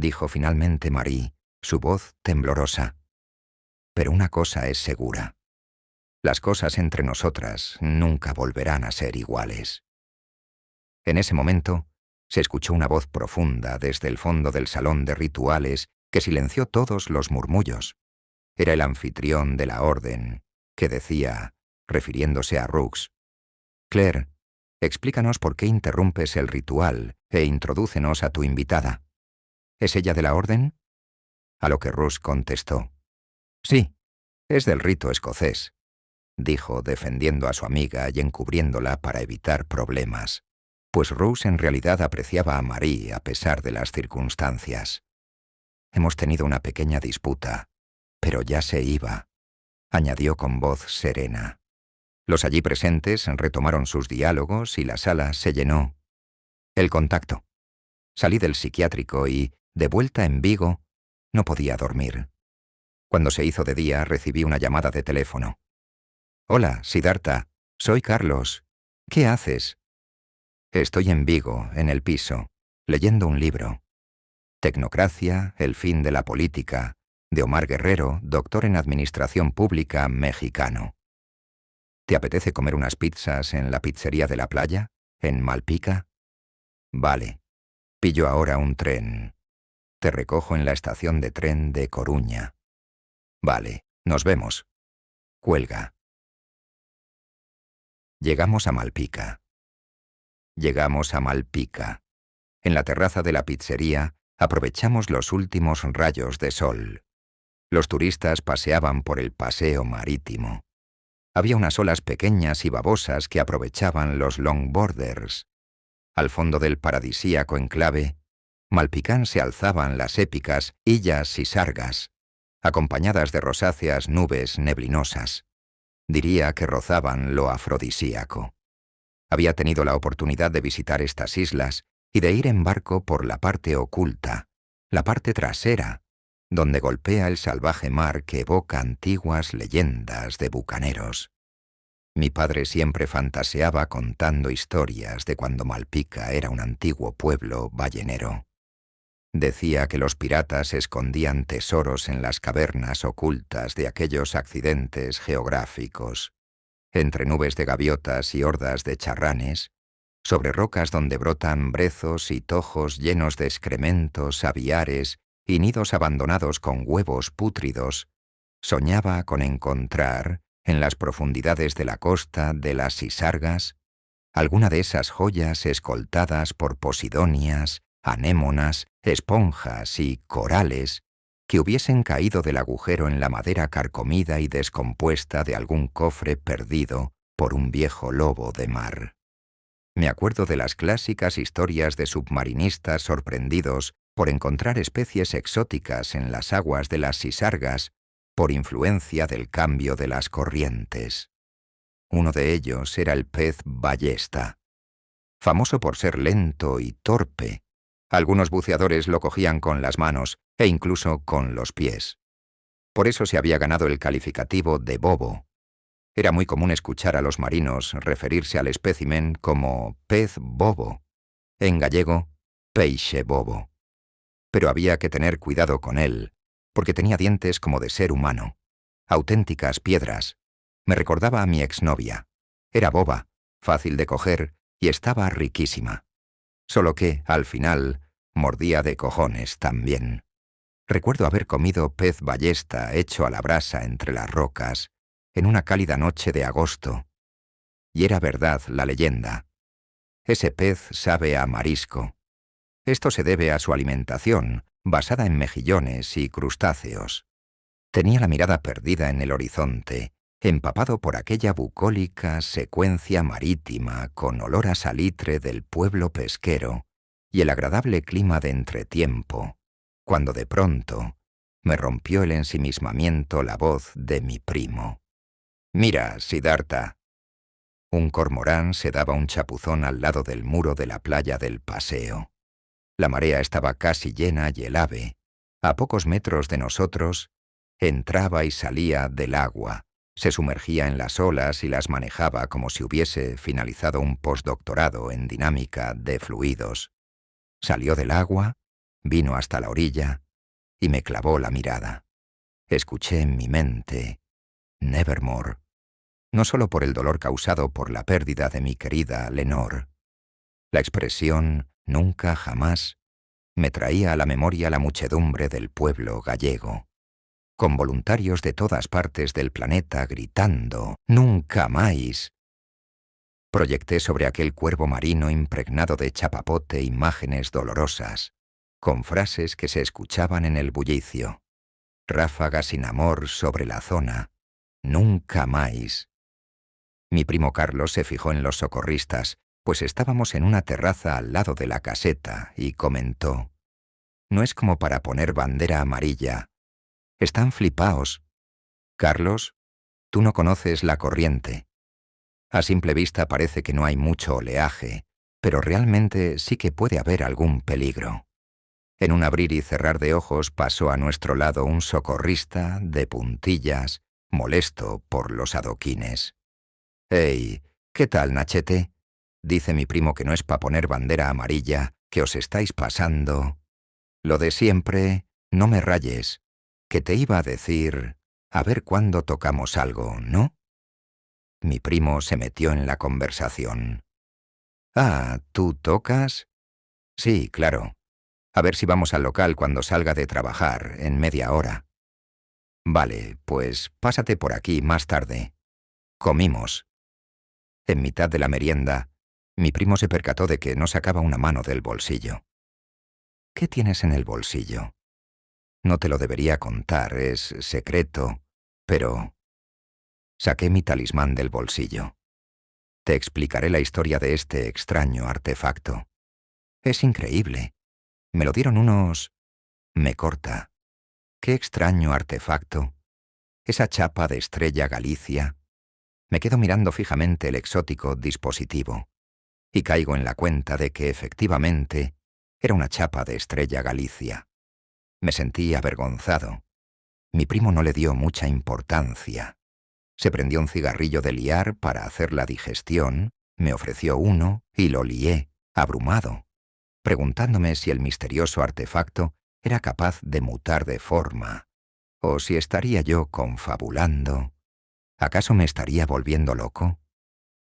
dijo finalmente Marie, su voz temblorosa. Pero una cosa es segura. Las cosas entre nosotras nunca volverán a ser iguales. En ese momento, se escuchó una voz profunda desde el fondo del salón de rituales que silenció todos los murmullos. Era el anfitrión de la orden, que decía, refiriéndose a Rux: «Claire, explícanos por qué interrumpes el ritual e introdúcenos a tu invitada. ¿Es ella de la orden?». A lo que Rux contestó: «Sí, es del rito escocés», dijo, defendiendo a su amiga y encubriéndola para evitar problemas, pues Rux en realidad apreciaba a Marie a pesar de las circunstancias. «Hemos tenido una pequeña disputa, pero ya se iba», añadió con voz serena. Los allí presentes retomaron sus diálogos y la sala se llenó. El contacto. Salí del psiquiátrico y, de vuelta en Vigo, no podía dormir. Cuando se hizo de día recibí una llamada de teléfono. «Hola, Siddhartha, soy Carlos. ¿Qué haces?». «Estoy en Vigo, en el piso, leyendo un libro. Tecnocracia, el fin de la política, de Omar Guerrero, doctor en Administración Pública mexicano. ¿Te apetece comer unas pizzas en la pizzería de la playa, en Malpica? Vale, pillo ahora un tren. Te recojo en la estación de tren de Coruña. Vale, nos vemos». Cuelga. Llegamos a Malpica. En la terraza de la pizzería aprovechamos los últimos rayos de sol. Los turistas paseaban por el paseo marítimo. Había unas olas pequeñas y babosas que aprovechaban los longboarders. Al fondo del paradisíaco enclave, Malpicán se alzaban las épicas Illas y Sargas, acompañadas de rosáceas nubes neblinosas. Diría que rozaban lo afrodisíaco. Había tenido la oportunidad de visitar estas islas y de ir en barco por la parte oculta, la parte trasera, donde golpea el salvaje mar que evoca antiguas leyendas de bucaneros. Mi padre siempre fantaseaba contando historias de cuando Malpica era un antiguo pueblo ballenero. Decía que los piratas escondían tesoros en las cavernas ocultas de aquellos accidentes geográficos, entre nubes de gaviotas y hordas de charranes, sobre rocas donde brotan brezos y tojos llenos de excrementos aviares y nidos abandonados con huevos pútridos. Soñaba con encontrar, en las profundidades de la costa de las Sisargas, alguna de esas joyas escoltadas por posidonias, anémonas, esponjas y corales que hubiesen caído del agujero en la madera carcomida y descompuesta de algún cofre perdido por un viejo lobo de mar. Me acuerdo de las clásicas historias de submarinistas sorprendidos por encontrar especies exóticas en las aguas de las Sisargas por influencia del cambio de las corrientes. Uno de ellos era el pez ballesta. Famoso por ser lento y torpe, algunos buceadores lo cogían con las manos e incluso con los pies. Por eso se había ganado el calificativo de bobo. Era muy común escuchar a los marinos referirse al espécimen como pez bobo, en gallego, peixe bobo. Pero había que tener cuidado con él, porque tenía dientes como de ser humano, auténticas piedras. Me recordaba a mi exnovia. Era boba, fácil de coger y estaba riquísima. Solo que, al final, mordía de cojones también. Recuerdo haber comido pez ballesta hecho a la brasa entre las rocas, en una cálida noche de agosto. Y era verdad la leyenda. Ese pez sabe a marisco. Esto se debe a su alimentación, basada en mejillones y crustáceos. Tenía la mirada perdida en el horizonte, empapado por aquella bucólica secuencia marítima con olor a salitre del pueblo pesquero y el agradable clima de entretiempo, cuando de pronto me rompió el ensimismamiento la voz de mi primo. «Mira, Siddhartha». Un cormorán se daba un chapuzón al lado del muro de la playa del paseo. La marea estaba casi llena y el ave, a pocos metros de nosotros, entraba y salía del agua, se sumergía en las olas y las manejaba como si hubiese finalizado un postdoctorado en dinámica de fluidos. Salió del agua, Vino hasta la orilla y me clavó la mirada. Escuché en mi mente Nevermore, no solo por el dolor causado por la pérdida de mi querida Lenore. La expresión nunca jamás me traía a la memoria la muchedumbre del pueblo gallego, con voluntarios de todas partes del planeta gritando «¡Nunca más!». Proyecté sobre aquel cuervo marino impregnado de chapapote imágenes dolorosas, con frases que se escuchaban en el bullicio. Ráfagas sin amor sobre la zona. «Nunca más». Mi primo Carlos se fijó en los socorristas, pues estábamos en una terraza al lado de la caseta, y comentó: «No es como para poner bandera amarilla. Están flipaos. Carlos, tú no conoces la corriente. A simple vista parece que no hay mucho oleaje, pero realmente sí que puede haber algún peligro». En un abrir y cerrar de ojos pasó a nuestro lado un socorrista de puntillas, molesto por los adoquines. «Hey, ¿qué tal, Nachete?», dice mi primo, que no es pa' poner bandera amarilla, que os estáis pasando. «Lo de siempre, no me rayes, que te iba a decir, a ver cuándo tocamos algo, ¿no?». Mi primo se metió en la conversación. «Ah, ¿tú tocas?». «Sí, claro. A ver si vamos al local cuando salga de trabajar, en media hora». «Vale, pues pásate por aquí más tarde. Comimos». En mitad de la merienda, mi primo se percató de que no sacaba una mano del bolsillo. «¿Qué tienes en el bolsillo?». «No te lo debería contar, es secreto, pero…». Saqué mi talismán del bolsillo. «Te explicaré la historia de este extraño artefacto. Es increíble. Me lo dieron unos…». Me corta. «¿Qué extraño artefacto? Esa chapa de Estrella Galicia». Me quedo mirando fijamente el exótico dispositivo y caigo en la cuenta de que efectivamente era una chapa de Estrella Galicia. Me sentí avergonzado. Mi primo no le dio mucha importancia. Se prendió un cigarrillo de liar para hacer la digestión, me ofreció uno y lo lié, abrumado, preguntándome si el misterioso artefacto era capaz de mutar de forma, o si estaría yo confabulando. ¿Acaso me estaría volviendo loco?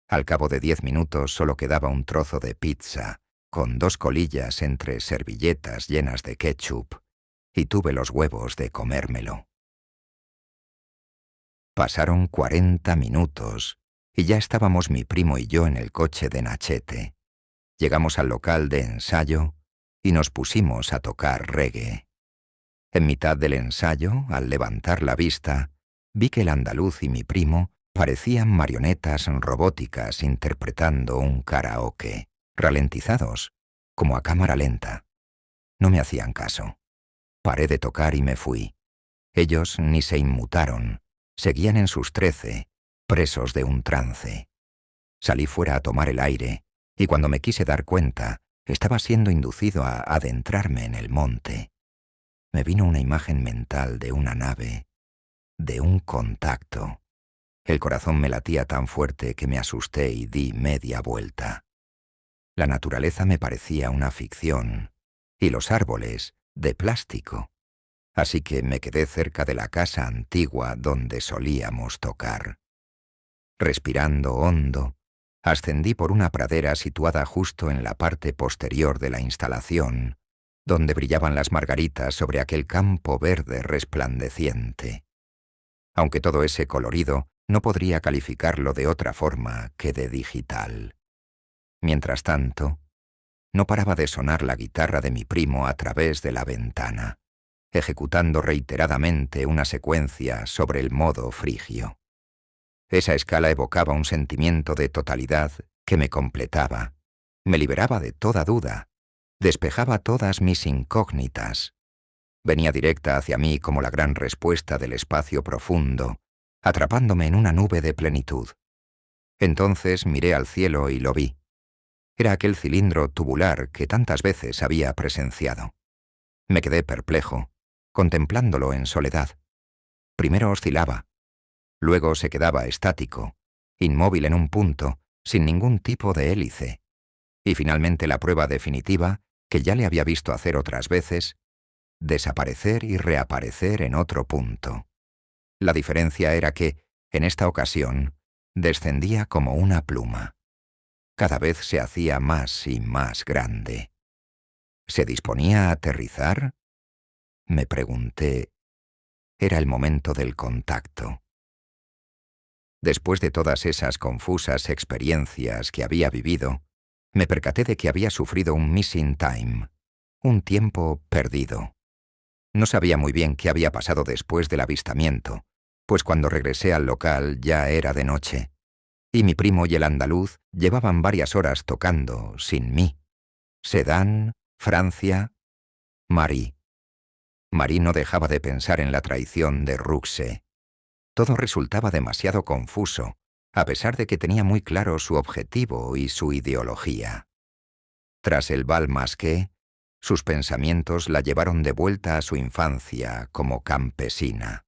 Al cabo de 10 minutos solo quedaba un trozo de pizza, con 2 colillas entre servilletas llenas de ketchup, y tuve los huevos de comérmelo. Pasaron 40 minutos, y ya estábamos mi primo y yo en el coche de Nachete. Llegamos al local de ensayo y nos pusimos a tocar reggae. En mitad del ensayo, al levantar la vista, vi que el andaluz y mi primo parecían marionetas robóticas interpretando un karaoke, ralentizados, como a cámara lenta. No me hacían caso. Paré de tocar y me fui. Ellos ni se inmutaron, seguían en sus 13, presos de un trance. Salí fuera a tomar el aire, y cuando me quise dar cuenta, estaba siendo inducido a adentrarme en el monte. Me vino una imagen mental de una nave, de un contacto. El corazón me latía tan fuerte que me asusté y di media vuelta. La naturaleza me parecía una ficción, y los árboles, de plástico. Así que me quedé cerca de la casa antigua donde solíamos tocar. Respirando hondo, ascendí por una pradera situada justo en la parte posterior de la instalación, donde brillaban las margaritas sobre aquel campo verde resplandeciente. Aunque todo ese colorido no podría calificarlo de otra forma que de digital. Mientras tanto, no paraba de sonar la guitarra de mi primo a través de la ventana, ejecutando reiteradamente una secuencia sobre el modo frigio. Esa escala evocaba un sentimiento de totalidad que me completaba, me liberaba de toda duda, despejaba todas mis incógnitas. Venía directa hacia mí como la gran respuesta del espacio profundo, atrapándome en una nube de plenitud. Entonces miré al cielo y lo vi. Era aquel cilindro tubular que tantas veces había presenciado. Me quedé perplejo, contemplándolo en soledad. Primero oscilaba, luego se quedaba estático, inmóvil en un punto, sin ningún tipo de hélice, y finalmente la prueba definitiva, que ya le había visto hacer otras veces, desaparecer y reaparecer en otro punto. La diferencia era que, en esta ocasión, descendía como una pluma. Cada vez se hacía más y más grande. ¿Se disponía a aterrizar? Me pregunté. Era el momento del contacto. Después de todas esas confusas experiencias que había vivido, me percaté de que había sufrido un missing time, un tiempo perdido. No sabía muy bien qué había pasado después del avistamiento, pues cuando regresé al local ya era de noche, y mi primo y el andaluz llevaban varias horas tocando, sin mí. Sedán, Francia, Marie. Marie no dejaba de pensar en la traición de Ruxe. Todo resultaba demasiado confuso, a pesar de que tenía muy claro su objetivo y su ideología. Tras el bal masqué, sus pensamientos la llevaron de vuelta a su infancia como campesina.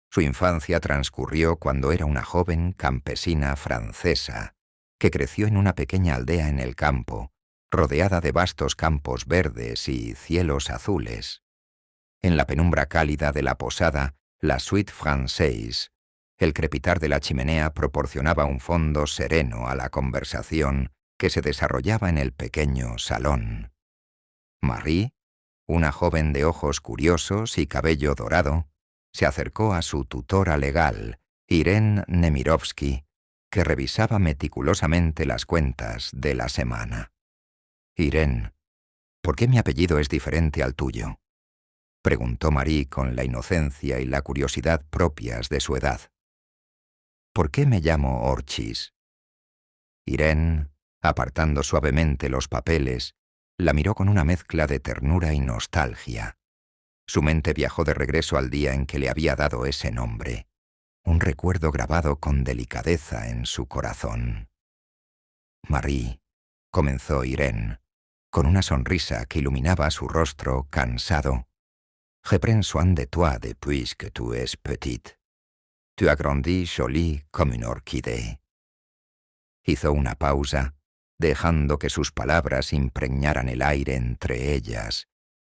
Su infancia transcurrió cuando era una joven campesina francesa, que creció en una pequeña aldea en el campo, rodeada de vastos campos verdes y cielos azules. En la penumbra cálida de la posada, la suite française, el crepitar de la chimenea proporcionaba un fondo sereno a la conversación que se desarrollaba en el pequeño salón. Marie, una joven de ojos curiosos y cabello dorado, se acercó a su tutora legal, Irene Nemirovsky, que revisaba meticulosamente las cuentas de la semana. «Irene, ¿por qué mi apellido es diferente al tuyo?», preguntó Marie con la inocencia y la curiosidad propias de su edad. «¿Por qué me llamo Orchis?». Irene, apartando suavemente los papeles, la miró con una mezcla de ternura y nostalgia. Su mente viajó de regreso al día en que le había dado ese nombre, un recuerdo grabado con delicadeza en su corazón. «Marie», comenzó Irene, con una sonrisa que iluminaba su rostro cansado. «Je prends soin de toi depuis que tu es petite. Tu as grandi jolie comme une orquídea». Hizo una pausa, dejando que sus palabras impregnaran el aire entre ellas,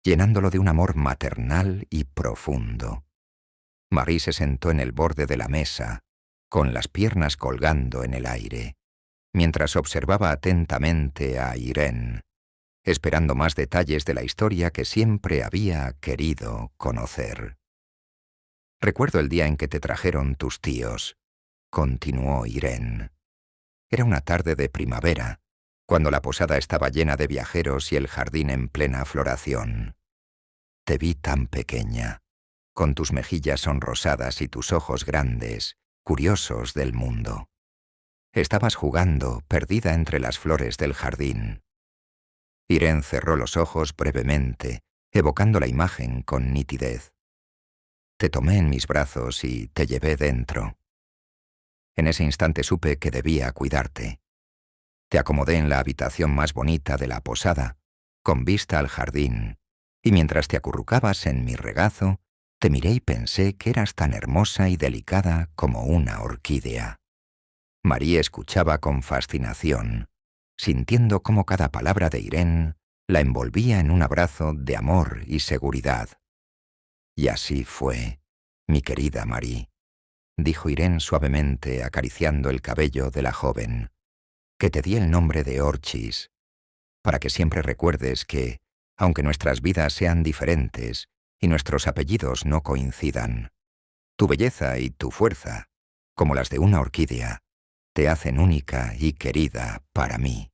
llenándolo de un amor maternal y profundo. Marie se sentó en el borde de la mesa, con las piernas colgando en el aire, mientras observaba atentamente a Irene, esperando más detalles de la historia que siempre había querido conocer. «Recuerdo el día en que te trajeron tus tíos», continuó Irene. «Era una tarde de primavera, cuando la posada estaba llena de viajeros y el jardín en plena floración. Te vi tan pequeña, con tus mejillas sonrosadas y tus ojos grandes, curiosos del mundo. Estabas jugando, perdida entre las flores del jardín». Irene cerró los ojos brevemente, evocando la imagen con nitidez. «Te tomé en mis brazos y te llevé dentro. En ese instante supe que debía cuidarte. Te acomodé en la habitación más bonita de la posada, con vista al jardín, y mientras te acurrucabas en mi regazo, te miré y pensé que eras tan hermosa y delicada como una orquídea». Marie escuchaba con fascinación, sintiendo cómo cada palabra de Irene la envolvía en un abrazo de amor y seguridad. «Y así fue, mi querida Marie», dijo Irene suavemente acariciando el cabello de la joven, «que te di el nombre de Orchis, para que siempre recuerdes que, aunque nuestras vidas sean diferentes y nuestros apellidos no coincidan, tu belleza y tu fuerza, como las de una orquídea, te hacen única y querida para mí».